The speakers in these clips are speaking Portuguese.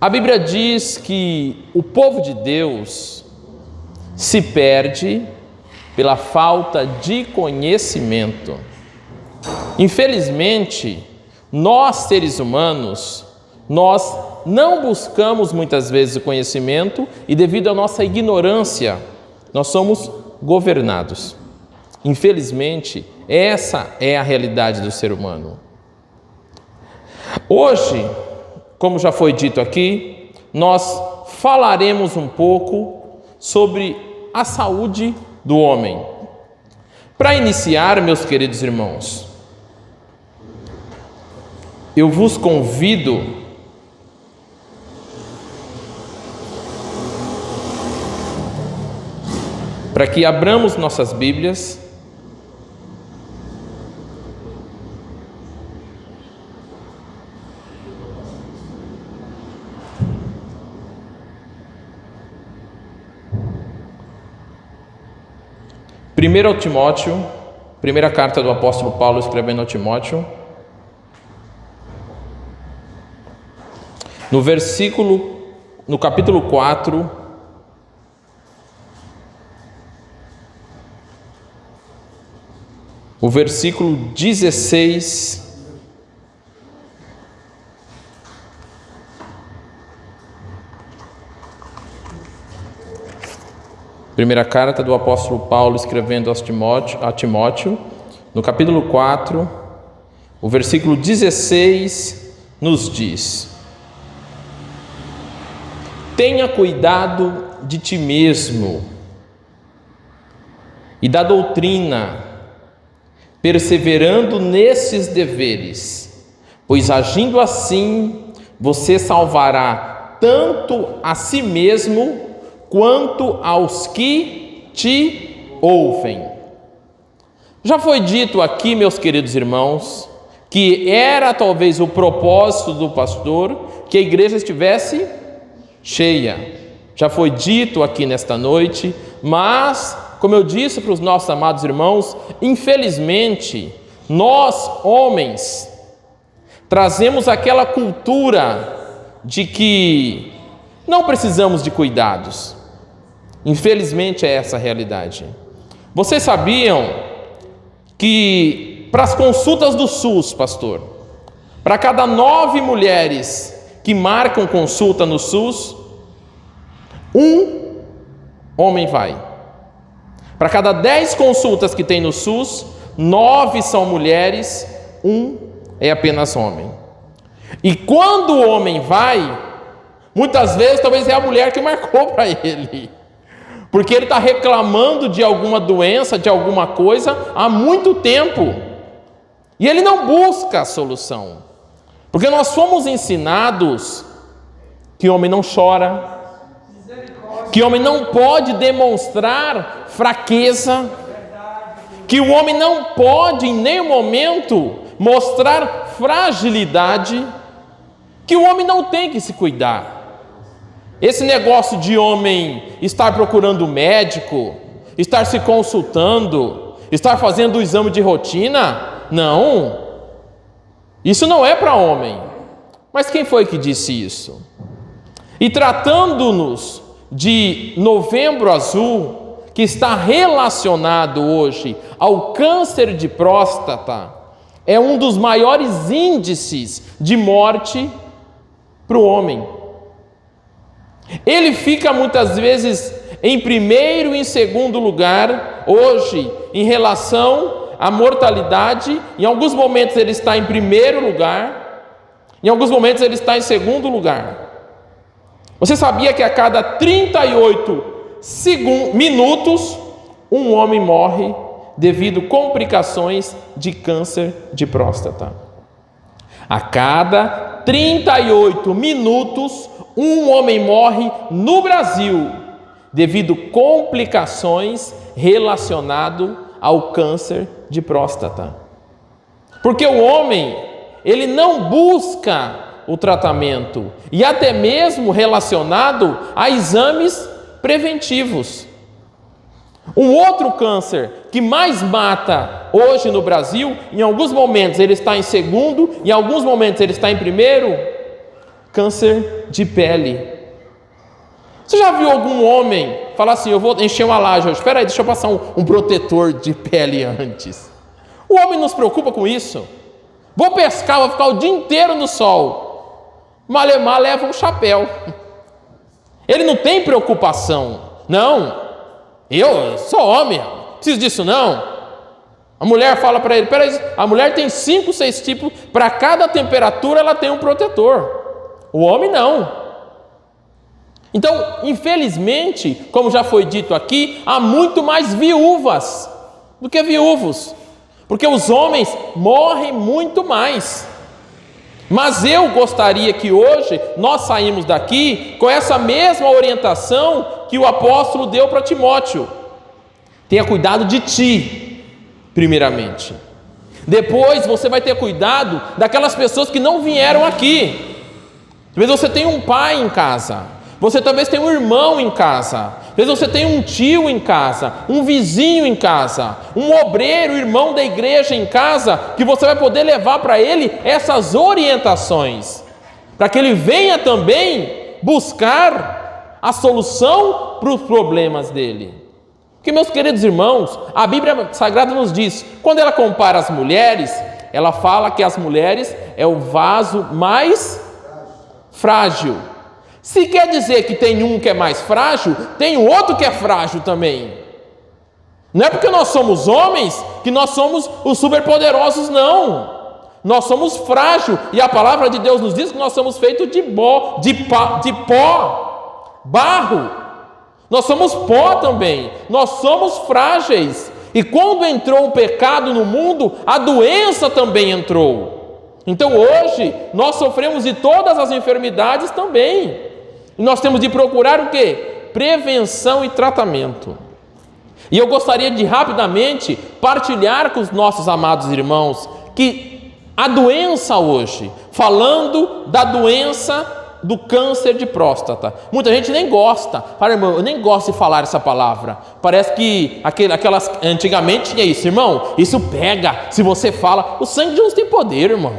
A Bíblia diz que o povo de Deus se perde pela falta de conhecimento. Infelizmente, nós seres humanos, nós não buscamos muitas vezes o conhecimento e devido à nossa ignorância, nós somos governados. Infelizmente, essa é a realidade do ser humano. Hoje, como já foi dito aqui, nós falaremos um pouco sobre a saúde do homem. Para iniciar, meus queridos irmãos, eu vos convido para que abramos nossas Bíblias Primeiro ao Timóteo, primeira carta do apóstolo Paulo escrevendo ao Timóteo, no capítulo 4, o versículo 16, primeira carta do apóstolo Paulo escrevendo a Timóteo, no capítulo 4, o versículo 16 nos diz: tenha cuidado de ti mesmo e da doutrina, perseverando nesses deveres, pois agindo assim, você salvará tanto a si mesmo quanto aos que te ouvem. Já foi dito aqui, meus queridos irmãos, que era talvez o propósito do pastor que a igreja estivesse cheia. Já foi dito aqui nesta noite, mas, como eu disse para os nossos amados irmãos, infelizmente, nós, homens, trazemos aquela cultura de que não precisamos de cuidados. Infelizmente é essa a realidade. Vocês sabiam que para as consultas do SUS, pastor, para cada 9 mulheres que marcam consulta no SUS, um homem vai. Para cada 10 consultas que tem no SUS, 9 são mulheres, um é apenas homem. E quando o homem vai, muitas vezes talvez é a mulher que marcou para ele, porque ele está reclamando de alguma doença, de alguma coisa há muito tempo, e ele não busca a solução, porque nós fomos ensinados que homem não chora, que homem não pode demonstrar fraqueza, que o homem não pode em nenhum momento mostrar fragilidade, que o homem não tem que se cuidar. Esse negócio de homem estar procurando médico, estar se consultando, estar fazendo o exame de rotina, não, isso não é para homem. Mas quem foi que disse isso? E tratando-nos de Novembro Azul, que está relacionado hoje ao câncer de próstata, é um dos maiores índices de morte para o homem. Ele fica muitas vezes em primeiro e em segundo lugar hoje em relação à mortalidade. Em alguns momentos ele está em primeiro lugar, em alguns momentos ele está em segundo lugar. Você sabia que a cada 38 minutos um homem morre devido a complicações de câncer de próstata? A cada 38 minutos um homem morre no Brasil devido a complicações relacionadas ao câncer de próstata. Porque o homem, ele não busca o tratamento, e até mesmo relacionado a exames preventivos. Um outro câncer que mais mata hoje no Brasil, em alguns momentos ele está em segundo, em alguns momentos ele está em primeiro, câncer de pele. Você já viu algum homem falar assim: eu vou encher uma laje hoje, espera aí, deixa eu passar um protetor de pele antes? O homem não se preocupa com isso. Vou pescar, vou ficar o dia inteiro no sol. Malemar leva um chapéu. Ele não tem preocupação. Não, eu sou homem, não preciso disso não. A mulher fala para ele: peraí, a mulher tem 5, 6 tipos, para cada temperatura ela tem um protetor. O homem não. Então, infelizmente, como já foi dito aqui, há muito mais viúvas do que viúvos, porque os homens morrem muito mais. Mas eu gostaria que hoje nós saímos daqui com essa mesma orientação que o apóstolo deu para Timóteo. Tenha cuidado de ti, primeiramente. Depois você vai ter cuidado daquelas pessoas que não vieram aqui. Talvez você tenha um pai em casa, você talvez tenha um irmão em casa, talvez você tenha um tio em casa, um vizinho em casa, um obreiro, irmão da igreja em casa, que você vai poder levar para ele essas orientações, para que ele venha também buscar a solução para os problemas dele. Porque, meus queridos irmãos, a Bíblia Sagrada nos diz, quando ela compara as mulheres, ela fala que as mulheres é o vaso mais frágil. Se quer dizer que tem um que é mais frágil, tem o outro que é frágil também. Não é porque nós somos homens que nós somos os superpoderosos, não. Nós somos frágeis, e a palavra de Deus nos diz que nós somos feitos de pó, barro. Nós somos pó também, nós somos frágeis. E quando entrou o pecado no mundo, a doença também entrou. Então hoje nós sofremos de todas as enfermidades também. E nós temos de procurar o quê? Prevenção e tratamento. E eu gostaria de rapidamente partilhar com os nossos amados irmãos que a doença hoje, falando da doença do câncer de próstata, muita gente nem gosta. Fala, irmão, eu nem gosto de falar essa palavra. Parece que aquelas antigamente tinha isso, irmão. Isso pega, se você fala, o sangue de Jesus tem poder, irmão.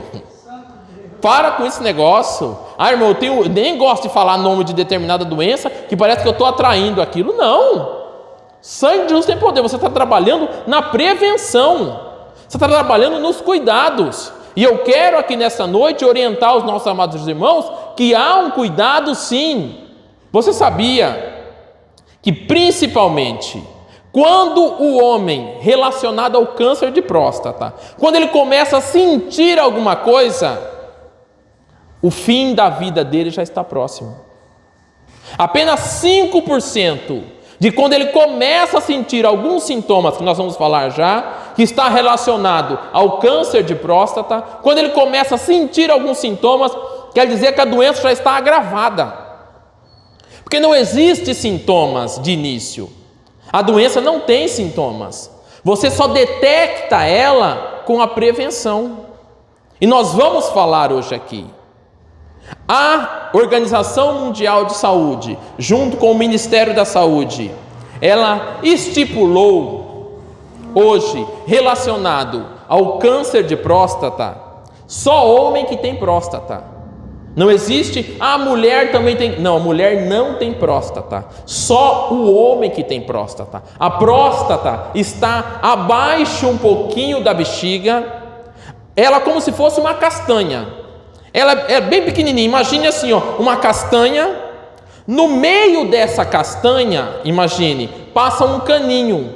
Para com esse negócio. Irmão, eu nem gosto de falar nome de determinada doença, que parece que eu estou atraindo aquilo. Não. Sangue de Jesus tem poder. Você está trabalhando na prevenção. Você está trabalhando nos cuidados. E eu quero aqui nessa noite orientar os nossos amados irmãos que há um cuidado sim. Você sabia que principalmente quando o homem relacionado ao câncer de próstata, quando ele começa a sentir alguma coisa, o fim da vida dele já está próximo. Apenas 5% de quando ele começa a sentir alguns sintomas, que nós vamos falar já, que está relacionado ao câncer de próstata, quando ele começa a sentir alguns sintomas, quer dizer que a doença já está agravada. Porque não existe sintomas de início. A doença não tem sintomas. Você só detecta ela com a prevenção. E nós vamos falar hoje aqui. A Organização Mundial de Saúde, junto com o Ministério da Saúde, ela estipulou hoje, relacionado ao câncer de próstata, só homem que tem próstata. Não existe, a mulher também tem. Não, a mulher não tem próstata. Só o homem que tem próstata. A próstata está abaixo um pouquinho da bexiga. Ela como se fosse uma castanha. Ela é bem pequenininha. Imagine assim, ó, uma castanha. No meio dessa castanha, imagine, passa um caninho.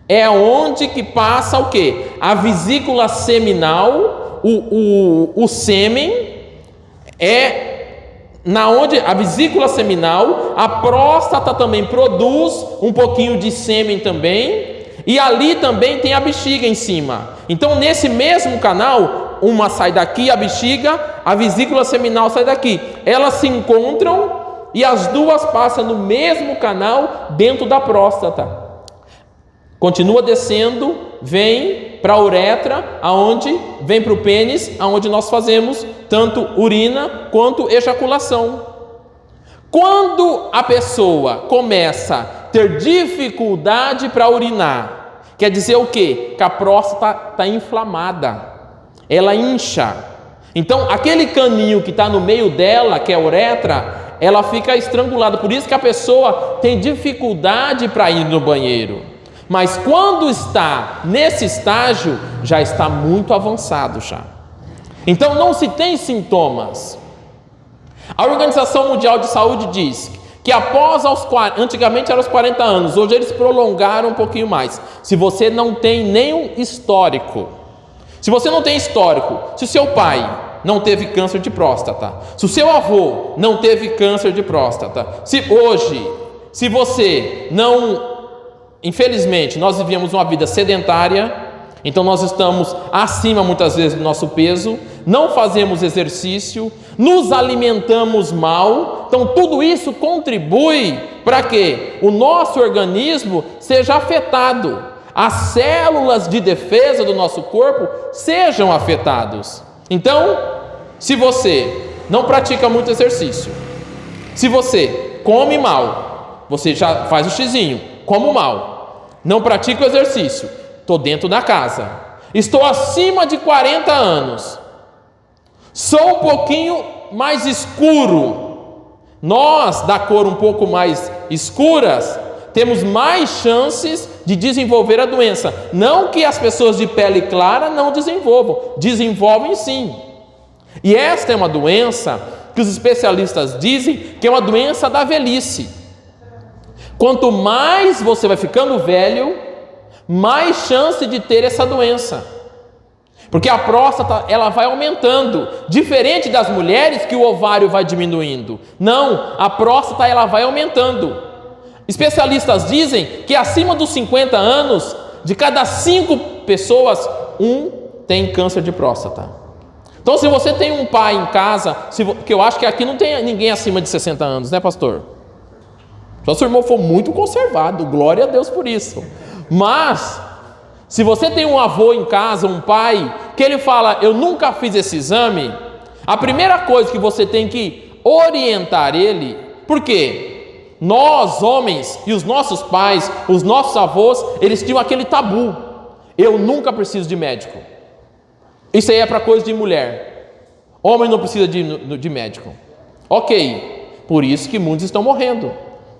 É onde que passa o quê? A vesícula seminal, o sêmen. Na onde a vesícula seminal, a próstata também produz um pouquinho de sêmen também, e ali também tem a bexiga em cima. Então nesse mesmo canal, uma sai daqui, a bexiga, a vesícula seminal sai daqui. Elas se encontram e as duas passam no mesmo canal dentro da próstata. Continua descendo, vem para a uretra, aonde vem para o pênis, aonde nós fazemos tanto urina quanto ejaculação. Quando a pessoa começa a ter dificuldade para urinar, quer dizer o quê? Que a próstata está inflamada, ela incha. Então, aquele caninho que está no meio dela, que é a uretra, ela fica estrangulada. Por isso que a pessoa tem dificuldade para ir no banheiro. Mas quando está nesse estágio, já está muito avançado já. Então, não se tem sintomas. A Organização Mundial de Saúde diz que antigamente era aos 40 anos, hoje eles prolongaram um pouquinho mais. Se você não tem nenhum histórico, se você não tem histórico, se o seu pai não teve câncer de próstata, se o seu avô não teve câncer de próstata, se você não, infelizmente, nós vivíamos uma vida sedentária, então nós estamos acima muitas vezes do nosso peso, não fazemos exercício, nos alimentamos mal, então tudo isso contribui para que o nosso organismo seja afetado, as células de defesa do nosso corpo sejam afetadas. Então, se você não pratica muito exercício, se você come mal, você já faz o xizinho, como mal, não pratica o exercício, estou dentro da casa, estou acima de 40 anos, sou um pouquinho mais escuro, nós da cor um pouco mais escuras, temos mais chances de desenvolver a doença. Não que as pessoas de pele clara não desenvolvem sim. E esta é uma doença que os especialistas dizem que é uma doença da velhice. Quanto mais você vai ficando velho, mais chance de ter essa doença. Porque a próstata, ela vai aumentando, diferente das mulheres que o ovário vai diminuindo. Não, a próstata ela vai aumentando. Especialistas dizem que acima dos 50 anos, de cada 5 pessoas, 1 tem câncer de próstata. Então, se você tem um pai em casa, que eu acho que aqui não tem ninguém acima de 60 anos, né, pastor? Só se o irmão for muito conservado, glória a Deus por isso. Mas, se você tem um avô em casa, um pai, que ele fala, eu nunca fiz esse exame, a primeira coisa que você tem que orientar ele, por quê? Nós, homens, e os nossos pais, os nossos avós, eles tinham aquele tabu. Eu nunca preciso de médico. Isso aí é para coisa de mulher. Homem não precisa de médico. Ok, por isso que muitos estão morrendo.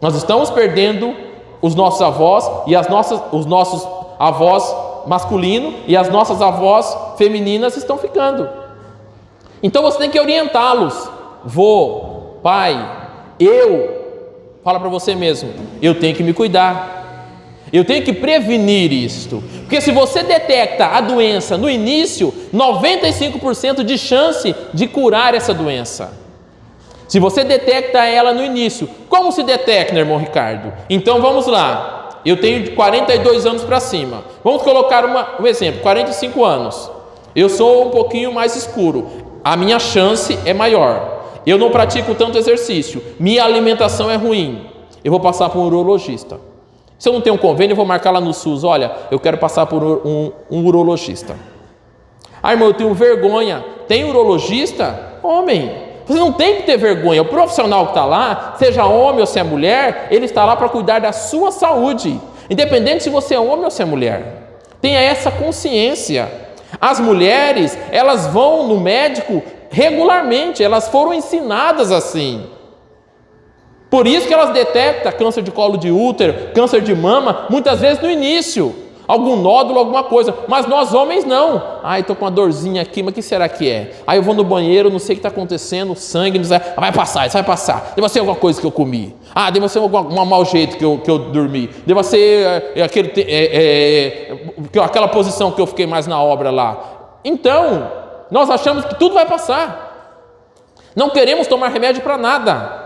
Nós estamos perdendo os nossos avós e os nossos avós masculinos e as nossas avós femininas estão ficando. Então você tem que orientá-los. Vô, pai, fala para você mesmo, eu tenho que me cuidar, eu tenho que prevenir isto, porque se você detecta a doença no início, 95% de chance de curar essa doença. Se você detecta ela no início, como se detecta, irmão Ricardo? Então vamos lá, eu tenho de 42 anos para cima, vamos colocar um exemplo, 45 anos, eu sou um pouquinho mais escuro, a minha chance é maior. Eu não pratico tanto exercício, minha alimentação é ruim, eu vou passar por um urologista. Se eu não tenho um convênio, eu vou marcar lá no SUS, olha, eu quero passar por um urologista. Ah, irmão, eu tenho vergonha, tem urologista? Homem, você não tem que ter vergonha, o profissional que está lá, seja homem ou se é mulher, ele está lá para cuidar da sua saúde, independente se você é homem ou se é mulher. Tenha essa consciência. As mulheres, elas vão no médico regularmente, elas foram ensinadas assim. Por isso que elas detectam câncer de colo de útero, câncer de mama, muitas vezes no início, algum nódulo, alguma coisa, mas nós homens não. Ai, estou com uma dorzinha aqui, mas o que será que é? Aí eu vou no banheiro, não sei o que está acontecendo, sangue, vai passar, isso vai passar, deve ser alguma coisa que eu comi, deve ser um mau jeito que eu dormi, deve ser aquela posição que eu fiquei mais na obra lá. Então, nós achamos que tudo vai passar, não queremos tomar remédio para nada.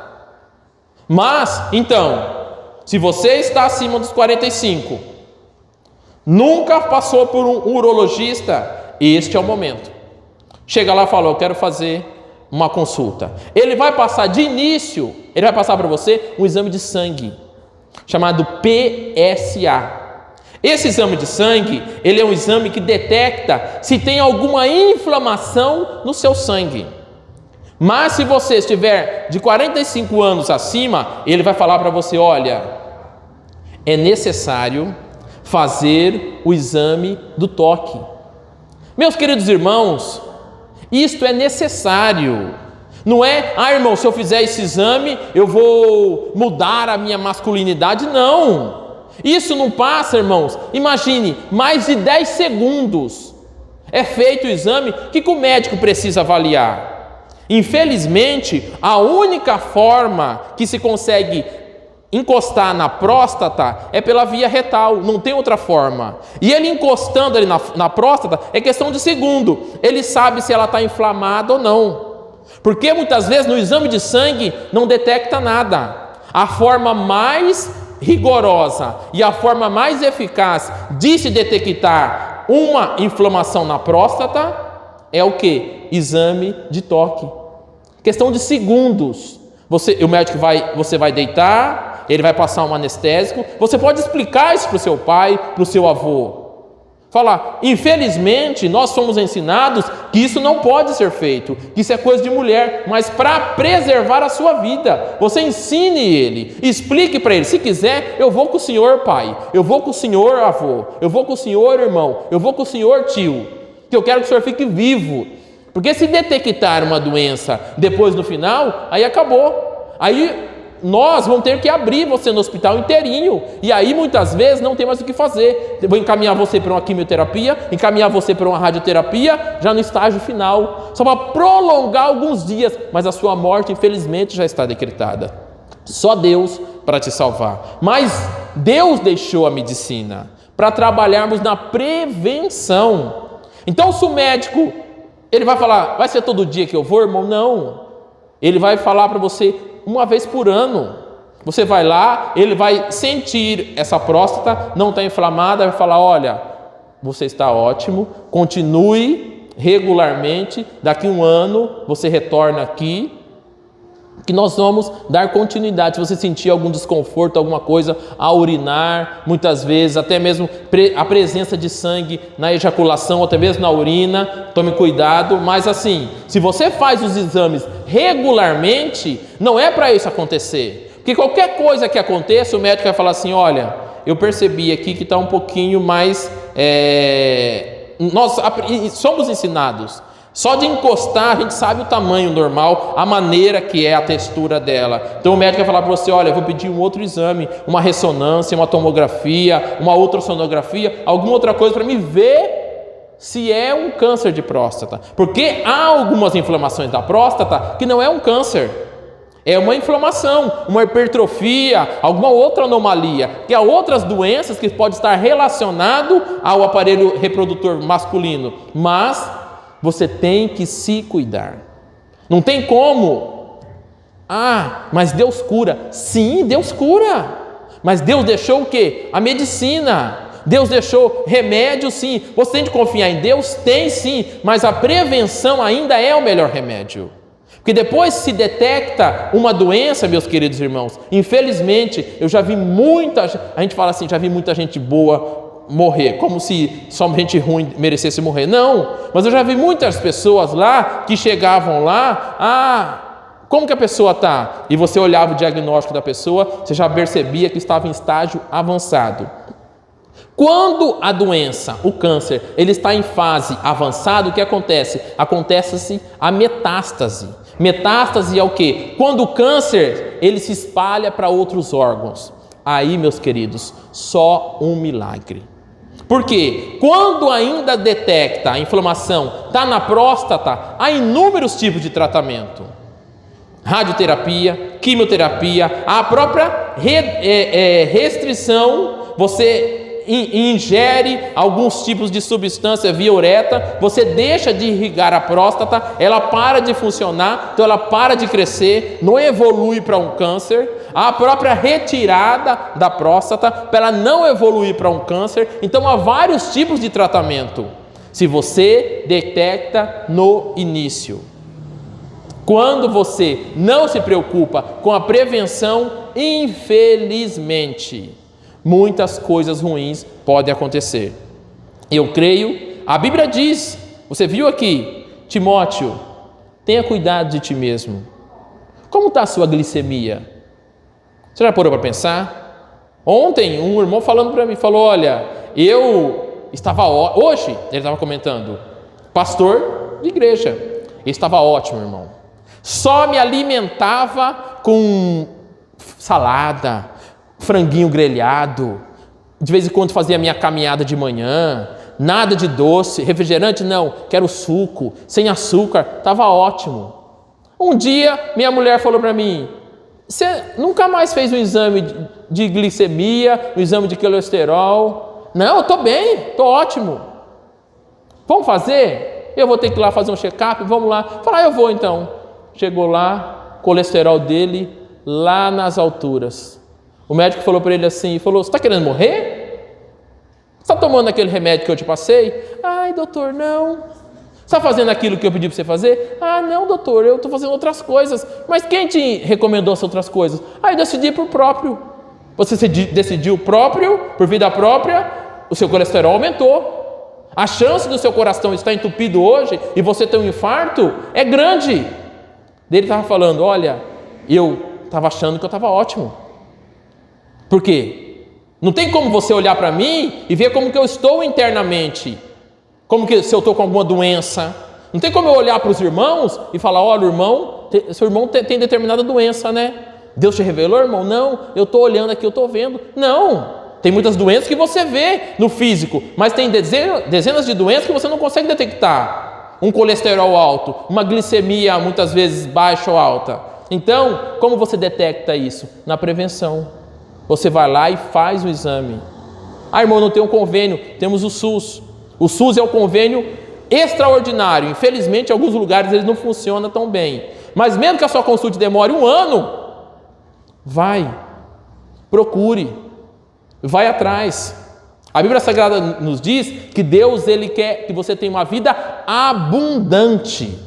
Mas, então, se você está acima dos 45, nunca passou por um urologista, este é o momento. Chega lá e fala, eu quero fazer uma consulta. Ele vai passar de início, ele vai passar para você um exame de sangue, chamado PSA. Esse exame de sangue, ele é um exame que detecta se tem alguma inflamação no seu sangue. Mas se você estiver de 45 anos acima, ele vai falar para você, olha, é necessário fazer o exame do toque. Meus queridos irmãos, Isto é necessário. Não é, irmão, se eu fizer esse exame, eu vou mudar a minha masculinidade. Não. Isso não passa, irmãos. Imagine, mais de 10 segundos é feito o exame. O que o médico precisa avaliar? Infelizmente, a única forma que se consegue encostar na próstata é pela via retal, não tem outra forma. E ele encostando ali na próstata é questão de segundo. Ele sabe se ela está inflamada ou não. Porque muitas vezes no exame de sangue não detecta nada. A forma mais rigorosa e a forma mais eficaz de se detectar uma inflamação na próstata é o quê? Exame de toque. Questão de segundos. O médico você vai deitar, ele vai passar um anestésico. Você pode explicar isso para o seu pai, para o seu avô. Falar, infelizmente, nós somos ensinados que isso não pode ser feito, que isso é coisa de mulher, mas para preservar a sua vida, você ensine ele, explique para ele, se quiser, eu vou com o senhor pai, eu vou com o senhor avô, eu vou com o senhor irmão, eu vou com o senhor tio, que eu quero que o senhor fique vivo, porque se detectar uma doença depois no final, aí acabou, aí nós vamos ter que abrir você no hospital inteirinho, e aí muitas vezes não tem mais o que fazer. Eu vou encaminhar você para uma quimioterapia, encaminhar você para uma radioterapia, já no estágio final, só para prolongar alguns dias, mas a sua morte infelizmente já está decretada. Só Deus para te salvar. Mas Deus deixou a medicina para trabalharmos na prevenção. Então se o médico, ele vai falar, vai ser todo dia que eu vou, irmão? Não. Ele vai falar para você uma vez por ano. Você vai lá, ele vai sentir essa próstata, não está inflamada, vai falar, olha, você está ótimo, continue regularmente, daqui um ano você retorna aqui, que nós vamos dar continuidade. Se você sentir algum desconforto, alguma coisa a urinar, muitas vezes, até mesmo a presença de sangue na ejaculação, até mesmo na urina, tome cuidado, mas assim, se você faz os exames regularmente, não é para isso acontecer, porque qualquer coisa que aconteça, o médico vai falar assim, olha, eu percebi aqui que está um pouquinho mais, nós somos ensinados, só de encostar a gente sabe o tamanho normal, a maneira que é a textura dela. Então o médico vai falar para você, olha, eu vou pedir um outro exame, uma ressonância, uma tomografia, uma ultrassonografia, alguma outra coisa para me ver se é um câncer de próstata. Porque há algumas inflamações da próstata que não é um câncer, é uma inflamação, uma hipertrofia, alguma outra anomalia, que há outras doenças que podem estar relacionadas ao aparelho reprodutor masculino, mas você tem que se cuidar. Não tem como. Mas Deus cura. Sim, Deus cura. Mas Deus deixou o quê? A medicina. Deus deixou remédio, sim. Você tem de confiar em Deus? Tem sim. Mas a prevenção ainda é o melhor remédio. Porque depois se detecta uma doença, meus queridos irmãos, infelizmente, eu já vi a gente fala assim, já vi muita gente boa morrer, como se só gente ruim merecesse morrer. Não, mas eu já vi muitas pessoas lá que chegavam lá, como que a pessoa está? E você olhava o diagnóstico da pessoa, você já percebia que estava em estágio avançado. Quando a doença, o câncer, ele está em fase avançada, o que acontece? Acontece a metástase. Metástase é o quê? Quando o câncer, ele se espalha para outros órgãos. Aí, meus queridos, só um milagre. Por quê? Quando ainda detecta a inflamação, está na próstata, há inúmeros tipos de tratamento. Radioterapia, quimioterapia, a própria restrição, você ingere alguns tipos de substância via uretra, você deixa de irrigar a próstata, ela para de funcionar, então ela para de crescer, não evolui para um câncer. A própria retirada da próstata, para ela não evoluir para um câncer. Então há vários tipos de tratamento, se você detecta no início. Quando você não se preocupa com a prevenção, infelizmente, muitas coisas ruins podem acontecer. Eu creio, a Bíblia diz, você viu aqui, Timóteo, tenha cuidado de ti mesmo. Como está a sua glicemia? Você já parou para pensar? Ontem um irmão falando para mim, falou, olha, eu estava, hoje, ele estava comentando, pastor de igreja, ele estava ótimo, irmão. Só me alimentava com salada, franguinho grelhado, de vez em quando fazia a minha caminhada de manhã, nada de doce, refrigerante não, quero suco, sem açúcar, estava ótimo. Um dia, minha mulher falou para mim, você nunca mais fez um exame de glicemia, um exame de colesterol? Não, eu estou bem, estou ótimo. Vamos fazer? Eu vou ter que ir lá fazer um check-up, vamos lá. Falei, eu vou então. Chegou lá, colesterol dele lá nas alturas. O médico falou para ele assim, você está querendo morrer? Você está tomando aquele remédio que eu te passei? Ai, doutor, não. Você está fazendo aquilo que eu pedi para você fazer? Ah, não, doutor, eu estou fazendo outras coisas. Mas quem te recomendou essas outras coisas? Ah, eu decidi por próprio. Você decidiu próprio, por vida própria, o seu colesterol aumentou. A chance do seu coração estar entupido hoje e você ter um infarto é grande. Ele estava falando, olha, eu estava achando que eu estava ótimo. Por quê? Não tem como você olhar para mim e ver como que eu estou internamente. Como que se eu estou com alguma doença. Não tem como eu olhar para os irmãos e falar, olha, seu irmão tem determinada doença, né? Deus te revelou, irmão? Não, eu estou olhando aqui, eu estou vendo. Não, tem muitas doenças que você vê no físico, mas tem dezenas de doenças que você não consegue detectar. Um colesterol alto, uma glicemia muitas vezes baixa ou alta. Então, como você detecta isso? Na prevenção. Você vai lá e faz o exame. Ah, irmão, não tem um convênio, temos o SUS. O SUS é um convênio extraordinário. Infelizmente, em alguns lugares ele não funciona tão bem. Mas mesmo que a sua consulta demore 1 ano, vai, procure, vai atrás. A Bíblia Sagrada nos diz que Deus ele quer que você tenha uma vida abundante.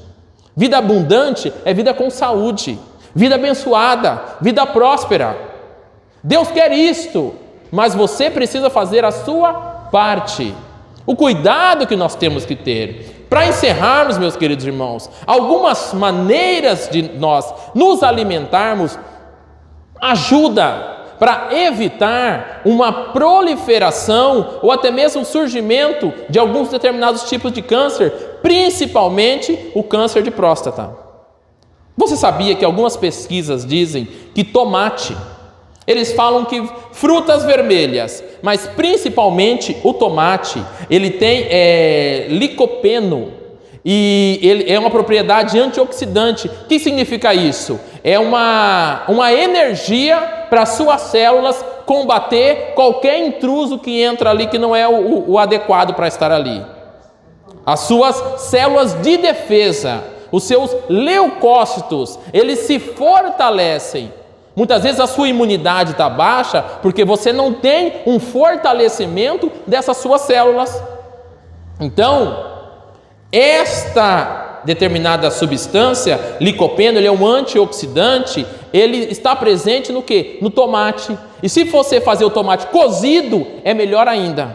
Vida abundante é vida com saúde, vida abençoada, vida próspera. Deus quer isto, mas você precisa fazer a sua parte. O cuidado que nós temos que ter. Para encerrarmos, meus queridos irmãos, algumas maneiras de nós nos alimentarmos ajuda para evitar uma proliferação ou até mesmo o surgimento de alguns determinados tipos de câncer, principalmente o câncer de próstata. Você sabia que algumas pesquisas dizem que tomate, eles falam que frutas vermelhas, mas principalmente o tomate, ele tem licopeno e ele é uma propriedade antioxidante. O que significa isso? É uma energia para as suas células combater qualquer intruso que entra ali que não é o adequado para estar ali. As suas células de defesa, os seus leucócitos, eles se fortalecem. Muitas vezes a sua imunidade está baixa porque você não tem um fortalecimento dessas suas células. Então, esta determinada substância, licopeno, ele é um antioxidante, ele está presente no quê? No tomate. E se você fazer o tomate cozido, é melhor ainda.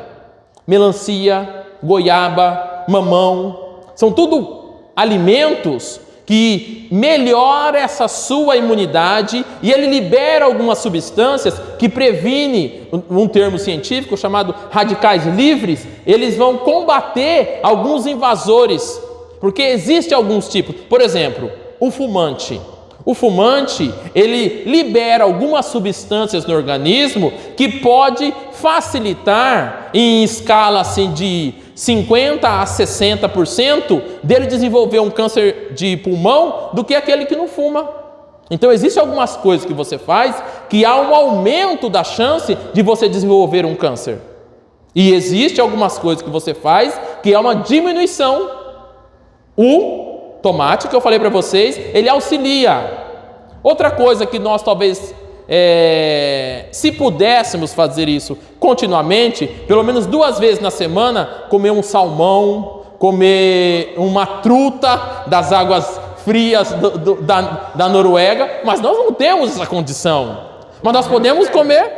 Melancia, goiaba, mamão, são tudo alimentos que melhora essa sua imunidade e ele libera algumas substâncias que previne, um termo científico chamado radicais livres, eles vão combater alguns invasores, porque existem alguns tipos, por exemplo, o fumante. O fumante, ele libera algumas substâncias no organismo que pode facilitar em escala assim de 50% a 60% dele desenvolver um câncer de pulmão do que aquele que não fuma. Então existem algumas coisas que você faz que há um aumento da chance de você desenvolver um câncer. E existe algumas coisas que você faz que há uma diminuição. O tomate que eu falei para vocês, ele auxilia. Outra coisa que nós talvez, se pudéssemos fazer isso continuamente, pelo menos 2 vezes na semana, comer um salmão, comer uma truta das águas frias da Noruega, mas nós não temos essa condição. Mas nós podemos comer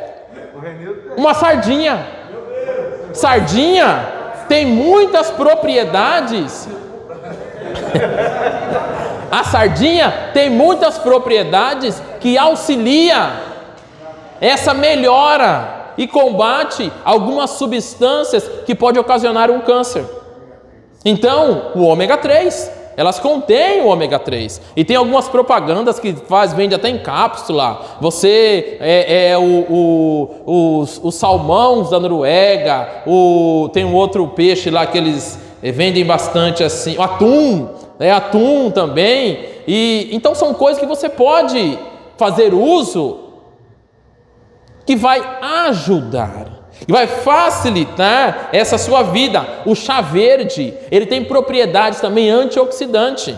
uma sardinha. Sardinha tem muitas propriedades. A sardinha tem muitas propriedades que auxilia essa melhora e combate algumas substâncias que podem ocasionar um câncer. Então, o ômega 3 elas contêm o ômega 3. E tem algumas propagandas que vende até em cápsula. Você os salmões da Noruega, tem um outro peixe lá que eles vendem bastante assim, o atum também. E então são coisas que você pode fazer uso, que vai ajudar, e vai facilitar essa sua vida. O chá verde, ele tem propriedades também antioxidantes.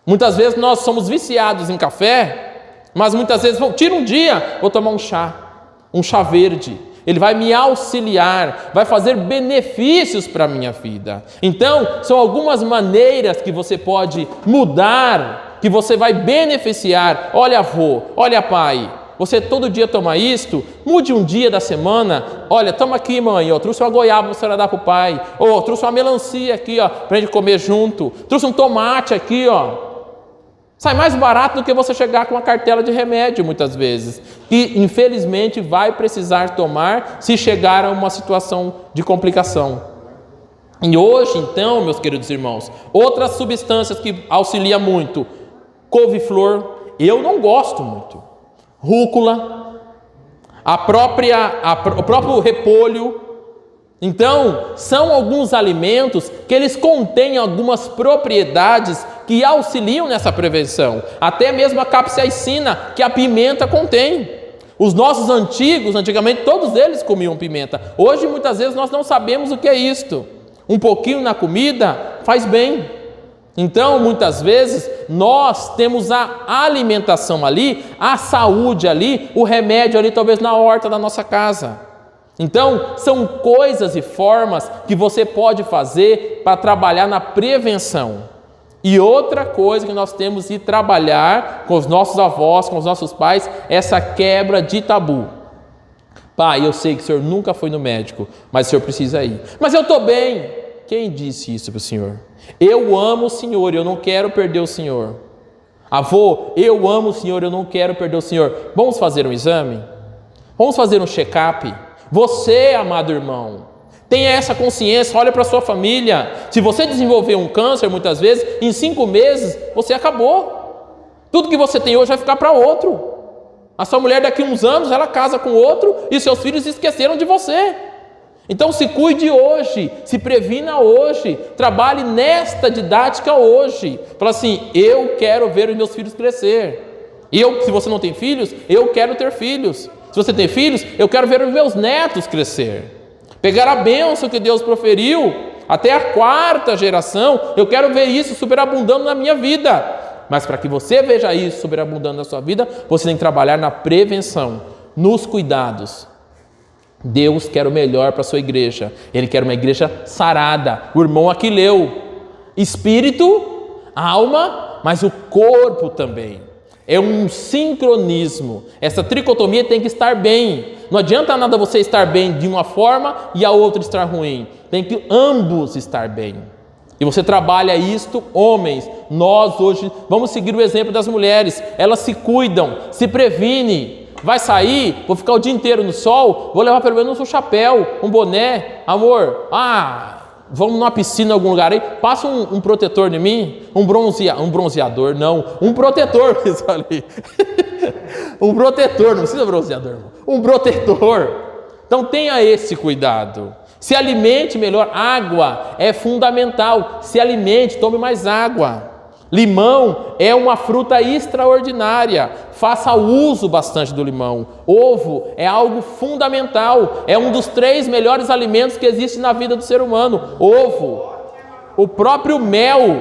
Muitas vezes nós somos viciados em café, mas muitas vezes, tira um dia, vou tomar um chá verde. Ele vai me auxiliar, vai fazer benefícios para a minha vida. Então, são algumas maneiras que você pode mudar, que você vai beneficiar. Olha, avô, olha, pai, você todo dia toma isto, mude um dia da semana. Olha, toma aqui, mãe, trouxe uma goiaba para você dar para o pai. Trouxe uma melancia aqui, para a gente comer junto. Trouxe um tomate aqui, Sai mais barato do que você chegar com uma cartela de remédio, muitas vezes, que infelizmente vai precisar tomar se chegar a uma situação de complicação. E hoje, então, meus queridos irmãos, outras substâncias que auxiliam muito: couve-flor, eu não gosto muito, rúcula, o próprio repolho. Então, são alguns alimentos que eles contêm algumas propriedades que auxiliam nessa prevenção. Até mesmo a capsaicina, que a pimenta contém. Os nossos antigamente, todos eles comiam pimenta. Hoje, muitas vezes, nós não sabemos o que é isto. Um pouquinho na comida faz bem. Então, muitas vezes, nós temos a alimentação ali, a saúde ali, o remédio ali, talvez na horta da nossa casa. Então, são coisas e formas que você pode fazer para trabalhar na prevenção. E outra coisa que nós temos que trabalhar com os nossos avós, com os nossos pais, essa quebra de tabu. Pai, eu sei que o senhor nunca foi no médico, mas o senhor precisa ir. Mas eu estou bem. Quem disse isso para o senhor? Eu amo o senhor, eu não quero perder o senhor. Avô, eu amo o senhor, eu não quero perder o senhor. Vamos fazer um exame? Vamos fazer um check-up? Você, amado irmão, tenha essa consciência, olha para a sua família. Se você desenvolver um câncer, muitas vezes, em 5 meses, você acabou. Tudo que você tem hoje vai ficar para outro. A sua mulher daqui a uns anos, ela casa com outro e seus filhos esqueceram de você. Então se cuide hoje, se previna hoje, trabalhe nesta didática hoje. Fala assim, eu quero ver os meus filhos crescer. Se você não tem filhos, eu quero ter filhos. Se você tem filhos, eu quero ver os meus netos crescer. Pegar a bênção que Deus proferiu até a 4ª geração, eu quero ver isso superabundando na minha vida. Mas para que você veja isso superabundando na sua vida, você tem que trabalhar na prevenção, nos cuidados. Deus quer o melhor para a sua igreja. Ele quer uma igreja sarada. O irmão aqui leu: espírito, alma, mas o corpo também. É um sincronismo. Essa tricotomia tem que estar bem. Não adianta nada você estar bem de uma forma e a outra estar ruim. Tem que ambos estar bem. E você trabalha isto, homens. Nós hoje vamos seguir o exemplo das mulheres. Elas se cuidam, se previnem. Vai sair, vou ficar o dia inteiro no sol, vou levar pelo menos um chapéu, um boné. Amor, vamos numa piscina em algum lugar aí, passa um protetor em mim, um bronzeador, não, um protetor, ali. Um protetor, não precisa bronzeador, irmão. Um protetor. Então tenha esse cuidado. Se alimente melhor, água é fundamental. Se alimente, tome mais água. Limão é uma fruta extraordinária, faça uso bastante do limão. Ovo é algo fundamental, é um dos 3 melhores alimentos que existe na vida do ser humano. Ovo, o próprio mel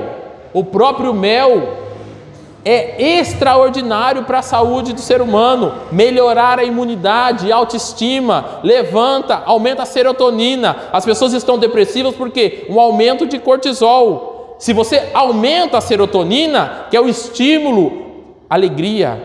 é extraordinário para a saúde do ser humano. Melhorar a imunidade, a autoestima, aumenta a serotonina. As pessoas estão depressivas porque um aumento de cortisol. Se você aumenta a serotonina, que é o estímulo, alegria,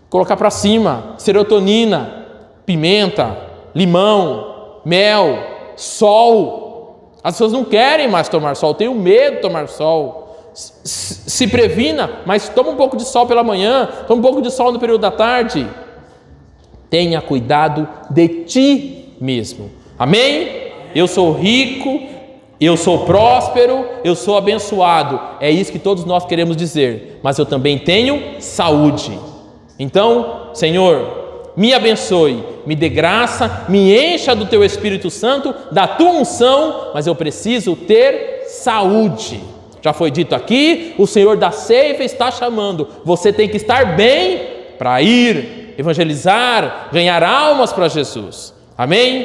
colocar para cima, serotonina, pimenta, limão, mel, sol. As pessoas não querem mais tomar sol, têm medo de tomar sol. Se previna, mas toma um pouco de sol pela manhã, toma um pouco de sol no período da tarde. Tenha cuidado de ti mesmo. Amém? Eu sou rico, eu sou próspero, eu sou abençoado. É isso que todos nós queremos dizer, mas eu também tenho saúde. Então, Senhor, me abençoe, me dê graça, me encha do teu Espírito Santo, da tua unção, mas eu preciso ter saúde. Já foi dito aqui, o Senhor da ceifa está chamando. Você tem que estar bem para ir evangelizar, ganhar almas para Jesus. Amém?